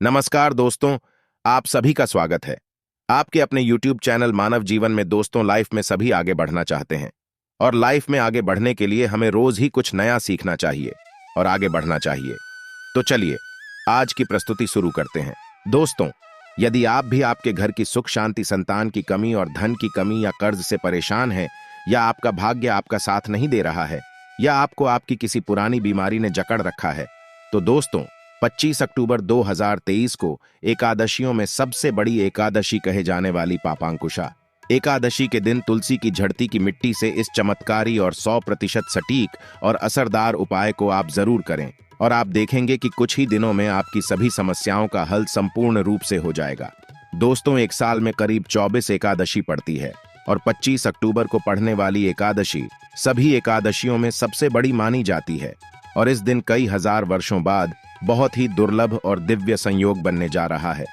नमस्कार दोस्तों, आप सभी का स्वागत है। आपके अपने YouTube चैनल मानव जीवन में दोस्तों लाइफ में सभी आगे बढ़ना चाहते हैं और लाइफ में आगे बढ़ने के लिए हमें रोज ही कुछ नया सीखना चाहिए और आगे बढ़ना चाहिए। तो चलिए आज की प्रस्तुति शुरू करते हैं। दोस्तों, यदि आप भी आपके घर की सुख शांति, संतान की कमी और धन की कमी या कर्ज से परेशान हैं, या आपका भाग्य आपका साथ नहीं दे रहा है, या आपको आपकी किसी पुरानी बीमारी ने जकड़ रखा है, तो दोस्तों 25 अक्टूबर 2023 को एकादशियों में सबसे बड़ी एकादशी कहे जाने वाली पापांकुशा एकादशी के दिन तुलसी की झड़ती की मिट्टी से इस चमत्कारी और 100% सटीक और असरदार उपाय को आप जरूर करें और आप देखेंगे कि कुछ ही दिनों में आपकी सभी समस्याओं का हल संपूर्ण रूप से हो जाएगा। दोस्तों, एक साल में करीब 24 एकादशी पड़ती है और 25 अक्टूबर को पढ़ने वाली एकादशी सभी एकादशियों में सबसे बड़ी मानी जाती है और इस दिन कई हजार वर्षों बाद बहुत ही दुर्लभ और दिव्य संयोग बनने जा रहा है,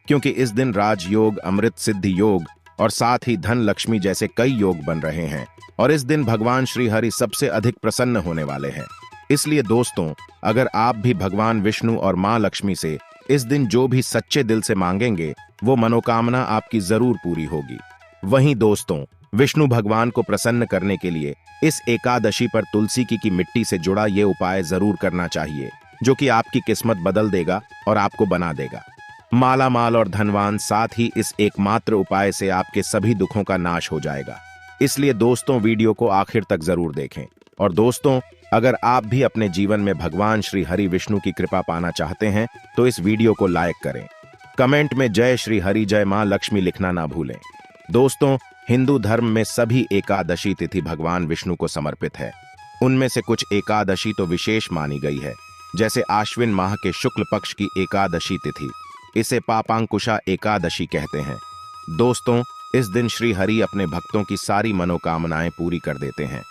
क्योंकि इस दिन राजयोग, अमृत सिद्धि योग और साथ ही धन लक्ष्मी जैसे कई योग बन रहे हैं और इस दिन भगवान श्री हरि सबसे अधिक प्रसन्न होने वाले हैं। इसलिए दोस्तों, अगर आप भी भगवान विष्णु और मां लक्ष्मी से इस दिन जो भी सच्चे दिल से मांगेंगे, वो मनोकामना आपकी जरूर पूरी होगी। वहीं दोस्तों, विष्णु भगवान को प्रसन्न करने के लिए इस एकादशी पर तुलसी की मिट्टी से जुड़ा ये उपाय जरूर करना चाहिए, जो कि आपकी किस्मत बदल देगा और आपको बना देगा माला माल और धनवान। साथ ही इस एकमात्र उपाय से आपके सभी दुखों का नाश हो जाएगा। इसलिए दोस्तों, वीडियो को आखिर तक जरूर देखें। और दोस्तों, अगर आप भी अपने जीवन में भगवान श्री हरि विष्णु की कृपा पाना चाहते हैं तो इस वीडियो को लाइक करें, कमेंट में जय श्री हरि, जय मां लक्ष्मी लिखना ना भूलें। दोस्तों, हिंदू धर्म में सभी एकादशी तिथि भगवान विष्णु को समर्पित है। उनमें से कुछ एकादशी तो विशेष मानी गई है, जैसे आश्विन माह के शुक्ल पक्ष की एकादशी तिथि, इसे पापांकुशा एकादशी कहते हैं। दोस्तों, इस दिन श्री हरि अपने भक्तों की सारी मनोकामनाएं पूरी कर देते हैं।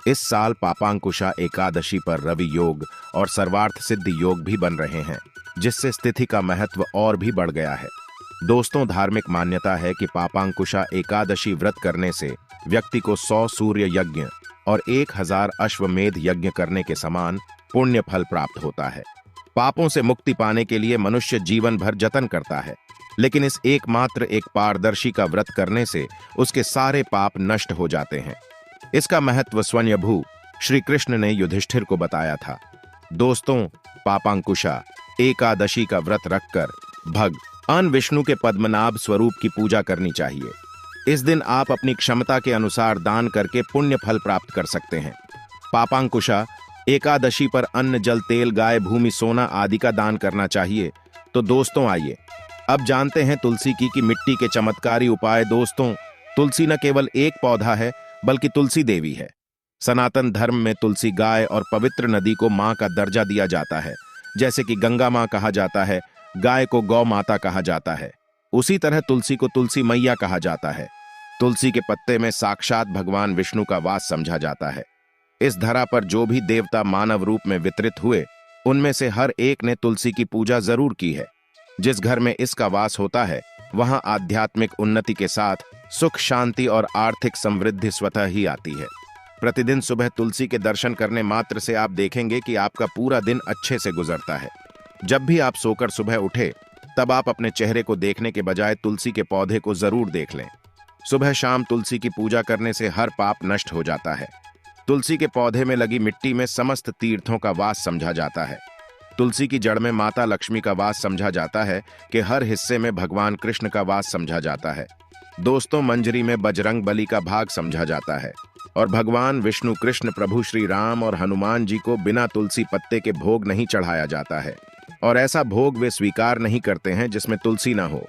इस साल पापांकुशा एकादशी पर रवि योग और सर्वार्थ सिद्धि योग भी बन रहे हैं, जिससे स्थिति का महत्व और भी बढ़ गया है। दोस्तों, धार्मिक मान्यता है कि पापांकुशा एकादशी व्रत करने से व्यक्ति को 100 सूर्य यज्ञ और 1000 अश्वमेध यज्ञ करने के समान पुण्य फल प्राप्त होता है। पापों से मुक्ति पाने के लिए मनुष्य जीवन भर जतन करता है, लेकिन इस एकमात्र एक पारदर्शी का व्रत करने से उसके सारे पाप नष्ट हो जाते हैं। इसका महत्व स्वयंभू श्री कृष्ण ने युधिष्ठिर को बताया था। दोस्तों, पापांकुशा एकादशी का व्रत रखकर भगवान विष्णु के पद्मनाभ स्वरूप की पूजा करनी चाहिए। इस दिन आप अपनी क्षमता के अनुसार दान करके पुण्य फल प्राप्त कर सकते हैं। पापांकुशा एकादशी पर अन्न, जल, तेल, गाय, भूमि, सोना आदि का दान करना चाहिए। तो दोस्तों, आइए अब जानते हैं तुलसी की मिट्टी के चमत्कारी उपाय। दोस्तों, तुलसी न केवल एक पौधा है, बल्कि तुलसी देवी है। सनातन धर्म में तुलसी गाय और पवित्र नदी को मां का दर्जा दिया जाता है। जैसे कि गंगा मां कहा जाता है, गाय को गौ माता कहा जाता है, उसी तरह तुलसी को तुलसी मैया कहा जाता है। तुलसी के पत्ते में साक्षात भगवान विष्णु का वास समझा जाता है। इस धरा पर जो भी देवता मानव रूप में वितरित हुए, उनमें से हर एक ने तुलसी की पूजा जरूर की है। जिस घर में इसका वास होता है, वहां आध्यात्मिक उन्नति के साथ सुख, शांति और आर्थिक समृद्धि स्वतः ही आती है। प्रतिदिन सुबह तुलसी के दर्शन करने मात्र से आप देखेंगे कि आपका पूरा दिन अच्छे से गुजरता है। जब भी आप सोकर सुबह उठे, तब आप अपने चेहरे को देखने के बजाय तुलसी के पौधे को जरूर देख लें। सुबह शाम तुलसी की पूजा करने से हर पाप नष्ट हो जाता है। तुलसी के पौधे में लगी मिट्टी में समस्त तीर्थों का वास समझा जाता है। तुलसी की जड़ में माता लक्ष्मी का वास समझा जाता है कि हर हिस्से में भगवान कृष्ण का वास समझा जाता है। दोस्तों, मंजरी में बजरंग बली का भाग समझा जाता है और भगवान विष्णु, कृष्ण, प्रभु श्री राम और हनुमान जी को बिना तुलसी पत्ते के भोग नहीं चढ़ाया जाता है और ऐसा भोग वे स्वीकार नहीं करते हैं जिसमें तुलसी ना हो।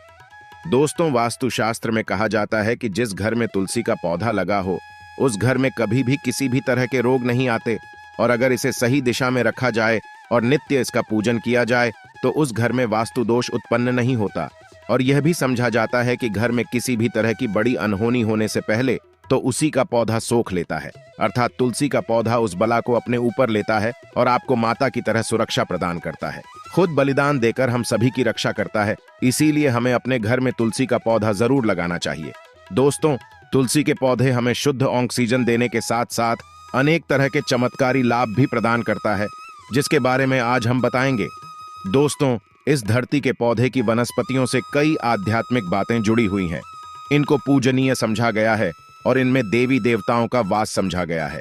दोस्तों, वास्तुशास्त्र में कहा जाता है कि जिस घर में तुलसी का पौधा लगा हो, उस घर में कभी भी किसी भी तरह के रोग नहीं आते और अगर इसे सही दिशा में रखा जाए और नित्य इसका पूजन किया जाए तो उस घर में वास्तु दोष उत्पन्न नहीं होता। और यह भी समझा जाता है कि घर में किसी भी तरह की बड़ी अनहोनी होने से पहले तो उसी का पौधा सोख लेता है, अर्थात तुलसी का पौधा उस बला को अपने ऊपर लेता है और आपको माता की तरह सुरक्षा प्रदान करता है। खुद बलिदान देकर हम सभी की रक्षा करता है। इसीलिए हमें अपने घर में तुलसी का पौधा जरूर लगाना चाहिए। दोस्तों, तुलसी के पौधे हमें शुद्ध ऑक्सीजन देने के साथ साथ अनेक तरह के चमत्कारी लाभ भी प्रदान करता है, जिसके बारे में आज हम बताएंगे। दोस्तों, इस धरती के पौधे की वनस्पतियों से कई आध्यात्मिक बातें जुड़ी हुई हैं। इनको पूजनीय समझा गया है और इनमें देवी देवताओं का वास समझा गया है।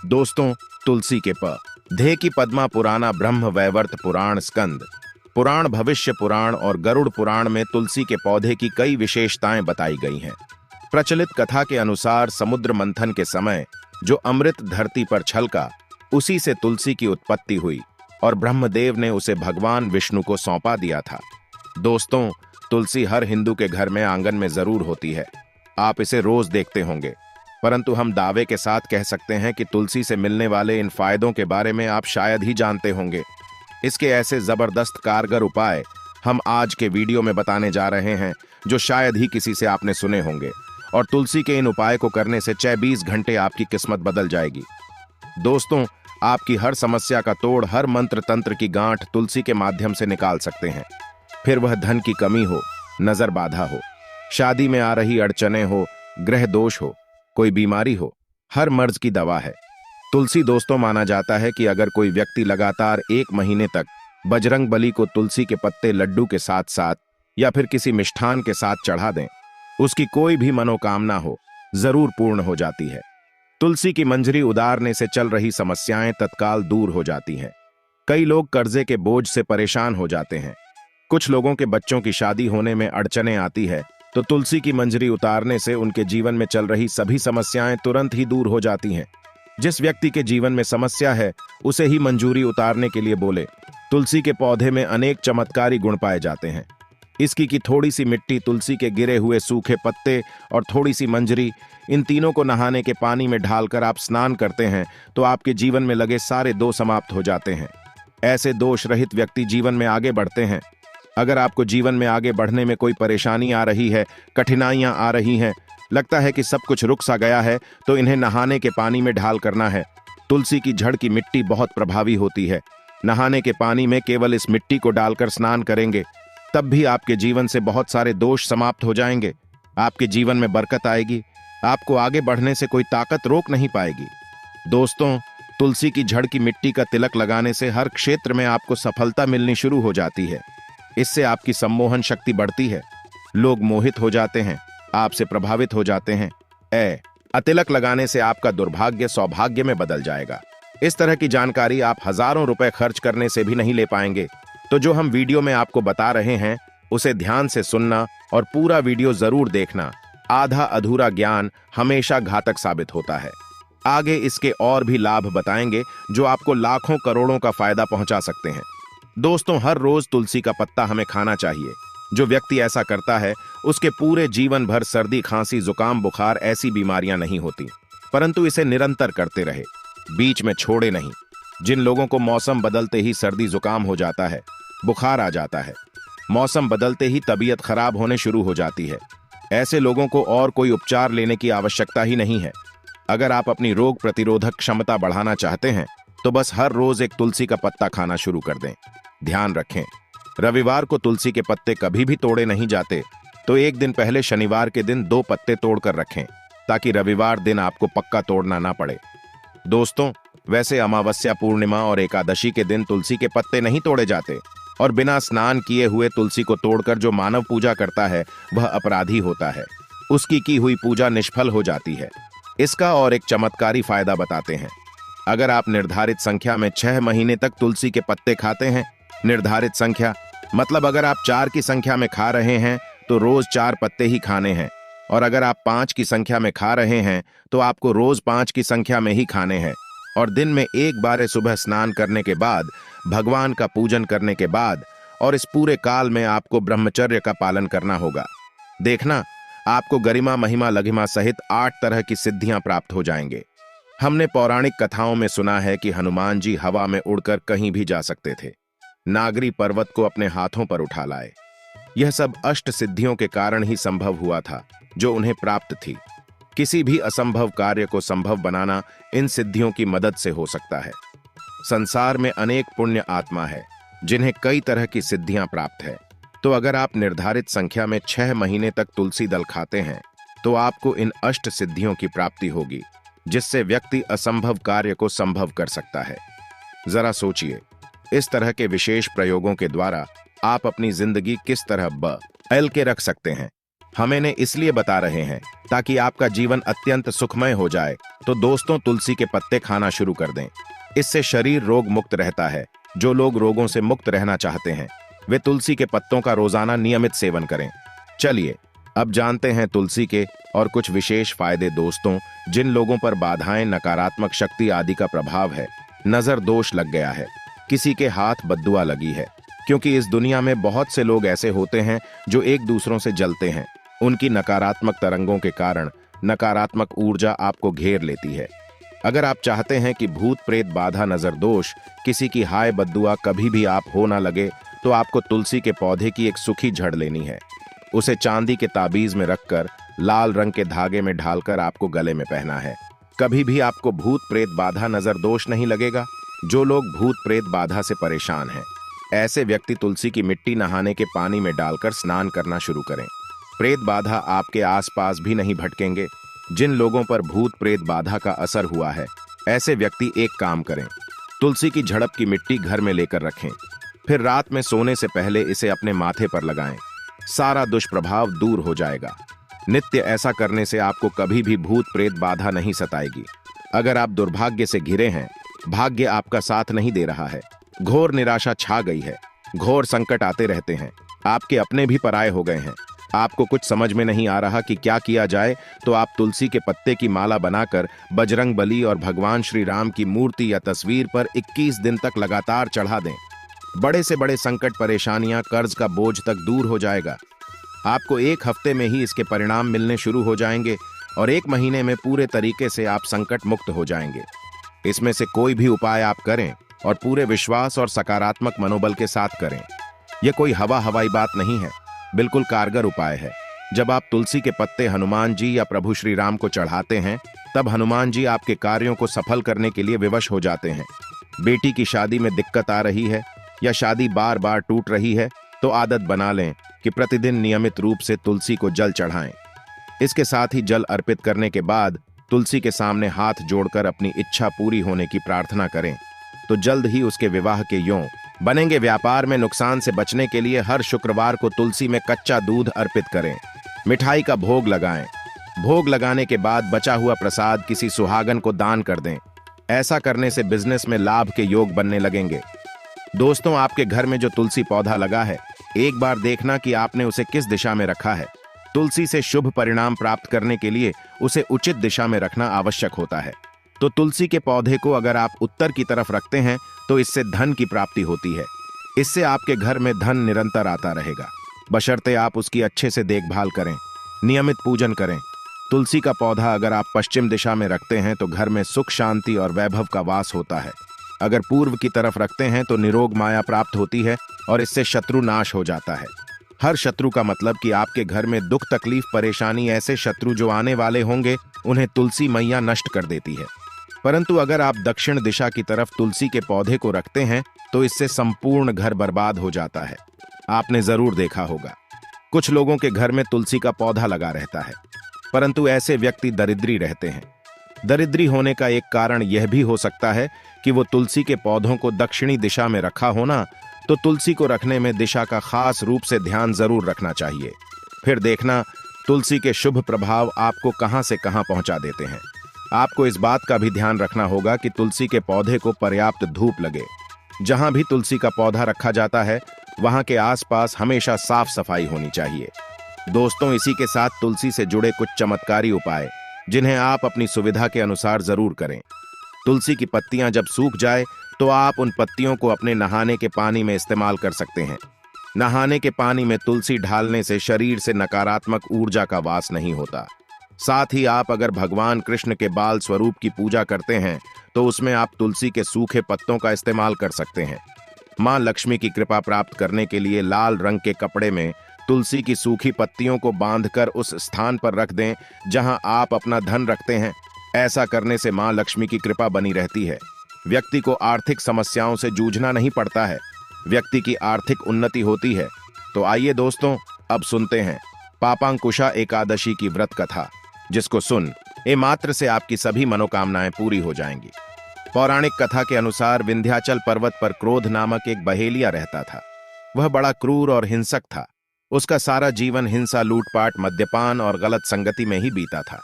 दोस्तों, तुलसी के पौधे की पद्मा पुराना, ब्रह्म वैवर्त पुराण, स्कंद पुराण, भविष्य पुराण और गरुड़ पुराण में तुलसी के पौधे की कई विशेषताएं बताई गई हैं। प्रचलित कथा के अनुसार समुद्र मंथन के समय जो अमृत धरती पर छलका, उसी से तुलसी की उत्पत्ति हुई और ब्रह्मदेव ने उसे भगवान विष्णु को सौंपा दिया था। दोस्तों, तुलसी हर हिंदू के घर में आंगन में जरूर होती है। आप इसे रोज देखते होंगे, परंतु हम दावे के साथ कह सकते हैं कि तुलसी से मिलने वाले इन फायदों के बारे में आप शायद ही जानते होंगे। इसके ऐसे जबरदस्त कारगर उपाय हम आज के वीडियो में बताने जा रहे हैं, जो शायद ही किसी से आपने सुने होंगे। और तुलसी के इन उपाय को करने से 24 घंटे आपकी किस्मत बदल जाएगी। दोस्तों, आपकी हर समस्या का तोड़, हर मंत्र तंत्र की गांठ तुलसी के माध्यम से निकाल सकते हैं। फिर वह धन की कमी हो, नजर बाधा हो, शादी में आ रही अड़चने हो, ग्रह दोष हो, कोई बीमारी हो, हर मर्ज की दवा है तुलसी। दोस्तों, माना जाता है कि अगर कोई व्यक्ति लगातार 1 महीने तक बजरंग बली को तुलसी के पत्ते लड्डू के साथ साथ या फिर किसी मिष्ठान के साथ चढ़ा दें, उसकी कोई भी मनोकामना हो जरूर पूर्ण हो जाती है। तुलसी की मंजरी उतारने से चल रही समस्याएं तत्काल दूर हो जाती हैं। कई लोग कर्जे के बोझ से परेशान हो जाते हैं। कुछ लोगों के बच्चों की शादी होने में अड़चने आती है, तो तुलसी की मंजरी उतारने से उनके जीवन में चल रही सभी समस्याएं तुरंत ही दूर हो जाती हैं। जिस व्यक्ति के जीवन में समस्या है, उसे ही मंजूरी उतारने के लिए बोले। तुलसी के पौधे में अनेक चमत्कारी गुण पाए जाते हैं। इसकी की थोड़ी सी मिट्टी, तुलसी के गिरे हुए सूखे पत्ते और थोड़ी सी मंजरी, इन तीनों को नहाने के पानी में डालकर आप स्नान करते हैं तो आपके जीवन में लगे सारे दोष समाप्त हो जाते हैं। ऐसे दोष रहित व्यक्ति जीवन में आगे बढ़ते हैं। अगर आपको जीवन में आगे बढ़ने में कोई परेशानी आ रही है, कठिनाइयां आ रही हैं, लगता है कि सब कुछ रुक सा गया है, तो इन्हें नहाने के पानी में ढाल करना है। तुलसी की जड़ की मिट्टी बहुत प्रभावी होती है। नहाने के पानी में केवल इस मिट्टी को डालकर स्नान करेंगे, तब भी आपके जीवन से बहुत सारे दोष समाप्त हो जाएंगे। आपके जीवन में बरकत आएगी। आपको आगे बढ़ने से कोई ताकत रोक नहीं पाएगी। दोस्तों, तुलसी की जड़ की मिट्टी का तिलक लगाने से हर क्षेत्र में आपको सफलता मिलनी शुरू हो जाती है। इससे आपकी सम्मोहन शक्ति बढ़ती है। लोग मोहित हो जाते हैं, आपसे प्रभावित हो जाते हैं। तिलक लगाने से आपका दुर्भाग्य सौभाग्य में बदल जाएगा। इस तरह की जानकारी आप हजारों रुपए खर्च करने से भी नहीं ले पाएंगे। तो जो हम वीडियो में आपको बता रहे हैं, उसे ध्यान से सुनना और पूरा वीडियो जरूर देखना। आधा अधूरा ज्ञान हमेशा घातक साबित होता है। आगे इसके और भी लाभ बताएंगे जो आपको लाखों करोड़ों का फायदा पहुंचा सकते हैं। दोस्तों, हर रोज तुलसी का पत्ता हमें खाना चाहिए। जो व्यक्ति ऐसा करता है, उसके पूरे जीवन भर सर्दी, खांसी, जुकाम, बुखार ऐसी बीमारियां नहीं होती, परंतु इसे निरंतर करते रहे, बीच में छोड़े नहीं। जिन लोगों को मौसम बदलते ही सर्दी जुकाम हो जाता है, बुखार आ जाता है, मौसम बदलते ही तबीयत खराब होने शुरू हो जाती है, ऐसे लोगों को और कोई उपचार लेने की आवश्यकता ही नहीं है। अगर आप अपनी रोग प्रतिरोधक क्षमता बढ़ाना चाहते हैं, तो बस हर रोज एक तुलसी का पत्ता खाना शुरू कर दें। ध्यान रखें, रविवार को तुलसी के पत्ते कभी भी तोड़े नहीं जाते, तो एक दिन पहले शनिवार के दिन 2 पत्ते तोड़कर रखें, ताकि रविवार दिन आपको पक्का तोड़ना ना पड़े। दोस्तों, वैसे अमावस्या, पूर्णिमा और एकादशी के दिन तुलसी के पत्ते नहीं तोड़े जाते, और बिना स्नान किए हुए तुलसी को तोड़कर जो मानव पूजा करता है, वह अपराधी होता है। उसकी की हुई पूजा निष्फल हो जाती है। इसका और एक चमत्कारी फायदा बताते हैं। अगर आप निर्धारित संख्या में 6 महीने तक तुलसी के पत्ते खाते हैं, निर्धारित संख्या मतलब अगर आप 4 की संख्या में खा रहे हैं तो रोज 4 पत्ते ही खाने हैं, और अगर आप 5 की संख्या में खा रहे हैं तो आपको रोज 5 की संख्या में ही खाने हैं, और दिन में एक बार सुबह स्नान करने के बाद, भगवान का पूजन करने के बाद, और इस पूरे काल में आपको ब्रह्मचर्य का पालन करना होगा। देखना, आपको गरिमा, महिमा, लघिमा सहित 8 तरह की सिद्धियां प्राप्त हो जाएंगे। हमने पौराणिक कथाओं में सुना है कि हनुमान जी हवा में उड़कर कहीं भी जा सकते थे, नागरी पर्वत को अपने हाथों पर उठा लाए। यह सब अष्ट सिद्धियों के कारण ही संभव हुआ था, जो उन्हें प्राप्त थी। किसी भी असंभव कार्य को संभव बनाना इन सिद्धियों की मदद से हो सकता है। संसार में अनेक पुण्य आत्मा है जिन्हें कई तरह की सिद्धियां प्राप्त है। तो अगर आप निर्धारित संख्या में 6 महीने तक तुलसी दल खाते हैं, तो आपको इन अष्ट सिद्धियों की प्राप्ति होगी, जिससे व्यक्ति असंभव कार्य को संभव कर सकता है। जरा सोचिए, इस तरह के विशेष प्रयोगों के द्वारा आप अपनी जिंदगी किस तरह बदल के रख सकते हैं। हम इन्हें इसलिए बता रहे हैं ताकि आपका जीवन अत्यंत सुखमय हो जाए। तो दोस्तों, तुलसी के पत्ते खाना शुरू कर दें। इससे शरीर रोग मुक्त रहता है। जो लोग रोगों से मुक्त रहना चाहते हैं वे तुलसी के पत्तों का रोजाना नियमित सेवन करें। चलिए अब जानते हैं तुलसी के और कुछ विशेष फायदे। दोस्तों, जिन लोगों पर बाधाएं, नकारात्मक शक्ति आदि का प्रभाव है, नजर दोष लग गया है, किसी के हाथ बद्दुआ लगी है, क्योंकि इस दुनिया में बहुत से लोग ऐसे होते हैं जो एक दूसरों से जलते हैं। उनकी नकारात्मक तरंगों के कारण नकारात्मक ऊर्जा आपको घेर लेती है। अगर आप चाहते हैं कि भूत प्रेत, बाधा, नजर दोष, किसी की हाय बद्दुआ कभी भी आप हो ना लगे, तो आपको तुलसी के पौधे की एक सूखी जड़ लेनी है। उसे चांदी के ताबीज में रखकर लाल रंग के धागे में ढालकर आपको गले में पहना है। कभी भी आपको भूत प्रेत, बाधा, नजर दोष नहीं लगेगा। जो लोग भूत प्रेत बाधा से परेशान हैं, ऐसे व्यक्ति तुलसी की मिट्टी नहाने के पानी में डालकर स्नान करना शुरू करें। प्रेत बाधा आपके आसपास भी नहीं भटकेंगे। जिन लोगों पर भूत प्रेत बाधा का असर हुआ है, ऐसे व्यक्ति एक काम करें, तुलसी की झड़प की मिट्टी घर में लेकर रखें, फिर रात में सोने से पहले इसे अपने माथे पर लगाएं। सारा दुष्प्रभाव दूर हो जाएगा। नित्य ऐसा करने से आपको कभी भी भूत प्रेत बाधा नहीं सताएगी। अगर आप दुर्भाग्य से घिरे हैं, भाग्य आपका साथ नहीं दे रहा है, घोर निराशा छा गई है, घोर संकट आते रहते हैं, आपके अपने भी पराये हो गए हैं, आपको कुछ समझ में नहीं आ रहा कि क्या किया जाए, तो आप तुलसी के पत्ते की माला बनाकर बजरंग बली और भगवान श्री राम की मूर्ति या तस्वीर पर 21 दिन तक लगातार चढ़ा दें। बड़े से बड़े संकट, परेशानियां, कर्ज का बोझ तक दूर हो जाएगा। आपको 1 हफ्ते में ही इसके परिणाम मिलने शुरू हो जाएंगे और 1 महीने में पूरे तरीके से आप संकट मुक्त हो जाएंगे। इसमें से कोई भी उपाय आप करें और पूरे विश्वास और सकारात्मक मनोबल के साथ करें। यह कोई हवाई बात नहीं है, बिल्कुल कारगर उपाय है। जब आप तुलसी के पत्ते हनुमान जी या प्रभु श्री राम को चढ़ाते हैं, तब हनुमान जी आपके कार्यों को सफल करने के लिए विवश हो जाते हैं। बेटी की शादी में दिक्कत आ रही है या शादी बार बार टूट रही है, तो आदत बना लें कि प्रतिदिन नियमित रूप से तुलसी को जल चढ़ाएं। इसके साथ ही जल अर्पित करने के बाद तुलसी के सामने हाथ जोड़कर अपनी इच्छा पूरी होने की प्रार्थना करें, तो जल्द ही उसके विवाह के यों बनेंगे। व्यापार में नुकसान से बचने के लिए हर शुक्रवार को तुलसी में कच्चा दूध अर्पित करें। मिठाई का भोग लगाएं। भोग लगाने के बाद बचा हुआ प्रसाद किसी सुहागन को दान कर दें। ऐसा करने से बिजनेस में लाभ के योग बनने लगेंगे। दोस्तों, आपके घर में जो तुलसी पौधा लगा है, एक बार देखना कि आपने उसे किस दिशा में रखा है। तुलसी से शुभ परिणाम प्राप्त करने के लिए उसे उचित दिशा में रखना आवश्यक होता है। तो तुलसी के पौधे को अगर आप उत्तर की तरफ रखते हैं, तो इससे धन की प्राप्ति होती है। इससे आपके घर में धन निरंतर आता रहेगा, बशर्ते आप उसकी अच्छे से देखभाल करें, नियमित पूजन करें। तुलसी का पौधा अगर आप पश्चिम दिशा में रखते हैं, तो घर में सुख, शांति और वैभव का वास होता है। अगर पूर्व की तरफ रखते हैं, तो निरोग माया प्राप्त होती है और इससे शत्रु नाश हो जाता है। हर शत्रु का मतलब कि आपके घर में दुख, तकलीफ, परेशानी, ऐसे शत्रु जो आने वाले होंगे, उन्हें तुलसी मैया नष्ट कर देती है। परंतु अगर आप दक्षिण दिशा की तरफ तुलसी के पौधे को रखते हैं, तो इससे संपूर्ण घर बर्बाद हो जाता है। आपने जरूर देखा होगा, कुछ लोगों के घर में तुलसी का पौधा लगा रहता है, परंतु ऐसे व्यक्ति दरिद्री रहते हैं। दरिद्री होने का एक कारण यह भी हो सकता है कि वो तुलसी के पौधों को दक्षिणी दिशा में रखा होना। तो तुलसी को रखने में दिशा का खास रूप से ध्यान जरूर रखना चाहिए। फिर देखना तुलसी के शुभ प्रभाव आपको कहां से कहां पहुंचा देते हैं। आपको इस बात का भी ध्यान रखना होगा कि तुलसी के पौधे को पर्याप्त धूप लगे। जहां भी तुलसी का पौधा रखा जाता है, वहां के आसपास हमेशा साफ सफाई होनी चाहिए। दोस्तों, इसी के साथ तुलसी से जुड़े कुछ चमत्कारी उपाय, जिन्हें आप अपनी सुविधा के अनुसार जरूर करें। तुलसी की पत्तियां जब सूख जाए, तो आप उन पत्तियों को अपने नहाने के पानी में इस्तेमाल कर सकते हैं। नहाने के पानी में तुलसी डालने से शरीर से नकारात्मक ऊर्जा का वास नहीं होता। साथ ही आप अगर भगवान कृष्ण के बाल स्वरूप की पूजा करते हैं, तो उसमें आप तुलसी के सूखे पत्तों का इस्तेमाल कर सकते हैं। मां लक्ष्मी की कृपा प्राप्त करने के लिए लाल रंग के कपड़े में तुलसी की सूखी पत्तियों को बांधकर उस स्थान पर रख दें जहां आप अपना धन रखते हैं। ऐसा करने से मां लक्ष्मी की कृपा बनी रहती है। व्यक्ति को आर्थिक समस्याओं से जूझना नहीं पड़ता है, व्यक्ति की आर्थिक उन्नति होती है। तो आइए दोस्तों, अब सुनते हैं पापांकुशा एकादशी की व्रत कथा, जिसको सुन ए मात्र से आपकी सभी मनोकामनाएं पूरी हो जाएंगी। पौराणिक कथा के अनुसार विंध्याचल पर्वत पर क्रोध नामक एक बहेलिया रहता था। वह बड़ा क्रूर और हिंसक था। उसका सारा जीवन हिंसा, लूटपाट, मद्यपान और गलत संगति में ही बीता था।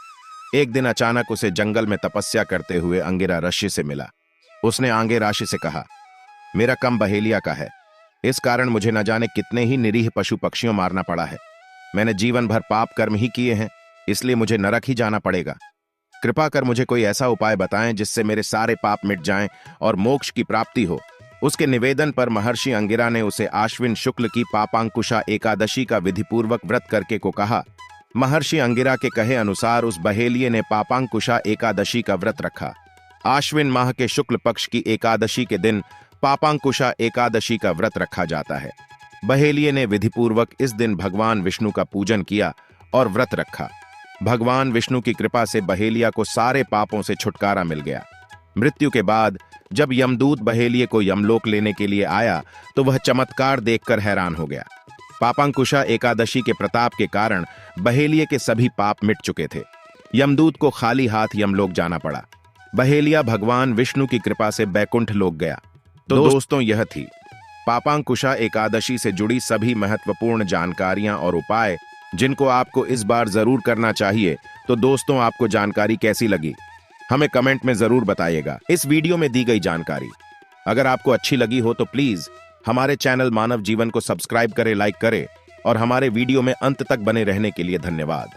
एक दिन अचानक उसे जंगल में तपस्या करते हुए अंगिरा ऋषि से मिला। उसने आंगे ऋषि से कहा, मेरा कम बहेलिया का है, इस कारण मुझे न जाने कितने ही निरीह पशु पक्षियों मारना पड़ा है। मैंने जीवन भर पाप कर्म ही किए हैं, इसलिए मुझे नरक ही जाना पड़ेगा। कृपा कर मुझे कोई ऐसा उपाय बताएं जिससे मेरे सारे पाप मिट जाएं और मोक्ष की प्राप्ति हो। उसके निवेदन पर महर्षि अंगिरा ने उसे आश्विन शुक्ल की पापांकुशा एकादशी का विधिपूर्वक व्रत करके को कहा। महर्षि अंगिरा के कहे अनुसार उस बहेलिये ने पापांकुशा एकादशी का व्रत रखा। आश्विन माह के शुक्ल पक्ष की एकादशी के दिन पापांकुशा एकादशी का व्रत रखा जाता है। बहेलिये ने विधिपूर्वक इस दिन भगवान विष्णु का पूजन किया और व्रत रखा। भगवान विष्णु की कृपा से बहेलिया को सारे पापों से छुटकारा मिल गया। मृत्यु के बाद जब यमदूत बहेलिये को यमलोक लेने के लिए आया तो वह चमत्कार देखकर हैरान हो गया। पापांकुशा एकादशी के प्रताप के कारण बहेलिये के सभी पाप मिट चुके थे। यमदूत को खाली हाथ यमलोक जाना पड़ा। बहेलिया भगवान विष्णु की कृपा से बैकुंठ लोक गया। तो दोस्तों, यह थी पापांकुशा एकादशी से जुड़ी सभी महत्वपूर्ण जानकारियां और उपाय जिनको आपको इस बार जरूर करना चाहिए। तो दोस्तों, आपको जानकारी कैसी लगी हमें कमेंट में जरूर बताइएगा। इस वीडियो में दी गई जानकारी अगर आपको अच्छी लगी हो तो प्लीज हमारे चैनल मानव जीवन को सब्सक्राइब करें, लाइक करें और हमारे वीडियो में अंत तक बने रहने के लिए धन्यवाद।